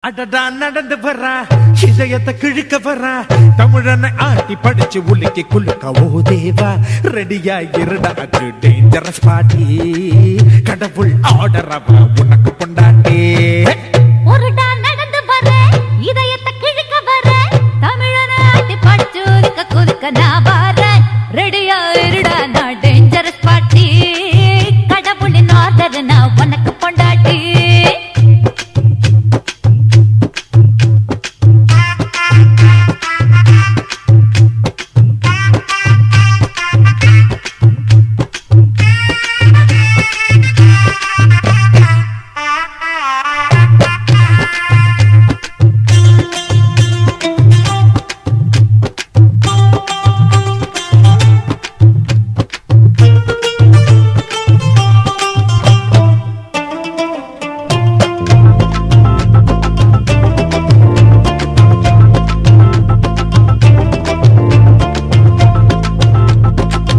அடடா நடந்து வர்றா இதயத்தை கிழிக்க வர்றா தமிழனை ஆட்டி படிச்சு உலுக்கி குலுக்க ஓ தேவா ரெடியா இருடா அது டேஞ்சரஸ் பார்ட்டி கடவுள் ஆர்டரவா உனக்கு பொண்டாட்டி ஒருடா நடந்து வர்ற இதயத்தை கிழிக்க வர்ற தமிழனை ஆட்டி படிச்சு உலுக்க குலுக்க நான் வரேன் ரெடியா இருடா நான் டேஞ்சரஸ் பார்ட்டி கடவுளின் ஆர்டர் நான் உனக்கு பொண்டாட்டி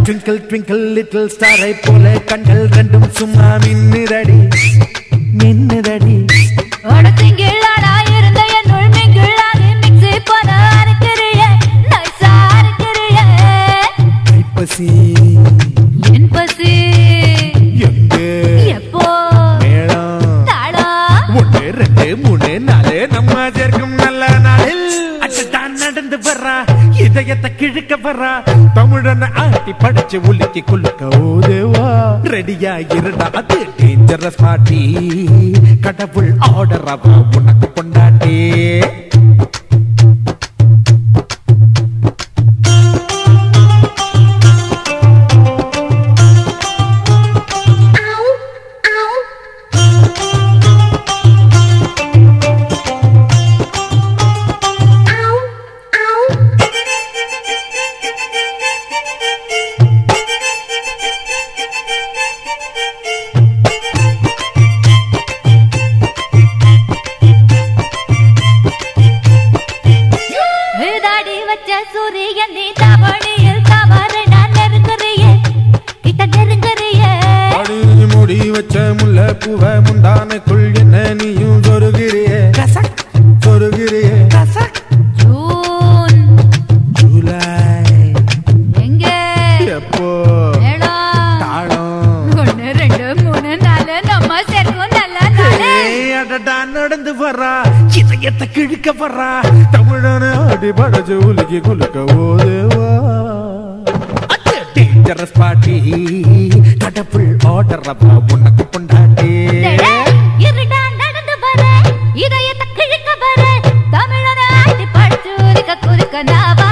Twinkle twinkle little star ஐ போல கண்கள் ரெண்டும் சும்மா மின்னுதடி மின்னுதடி ஒடத்திங்கிளாடா இருந்த என்னுள் மிங்கிளாகி மிக்ஸி போன அரைக்கிறியே நைஸா அரைக்கிறியே பசி என் பசி எங்கே எப்போ மேளம் தாளம் 1 2 3 4 நம்ம சேர்க்கும் நல்ல நாளில் அடடா நடந்து வர்றா இதயத்தை கிழிக்க வர்றா தமிழனை ஆட்டி படிச்சு உலுக்கி குலுக்க ஓ தேவா ரெடியா இருடா அது டேஞ்சரஸ் பார்ட்டி கடவுள் ஆர்டரவா உனக்கு பொண்டாட்டி சூரியன் நீ தவணியில் தவறு நான் நெருங்குறியே கிட்ட நெருங்குறியே முடி வச்ச முல்லை பூவ முண்டானைக்குள் என்ன நீயும் சொருகிறியே சொருகிறியே ஜூன் ஜூலை எங்க எப்போ தாளம் 1 2 3 4 நம்ம சேர்க்கும் நல்ல நாளே அடடா நடந்து வர்றா இதயத்தை கிழிக்க வர்றா தமிழனை ஆடி படைச்சு உலுக்கி குலுக்க ஓ தேவா டேஞ்சரஸ் பார்ட்டி கடவுள் ஆர்டரவா உனக்கு பொண்டாட்டி இருடா நடந்து வர இதயத்தை கிழிக்க வர தமிழனை ஆட்டி படிச்சு குலுக்க நான்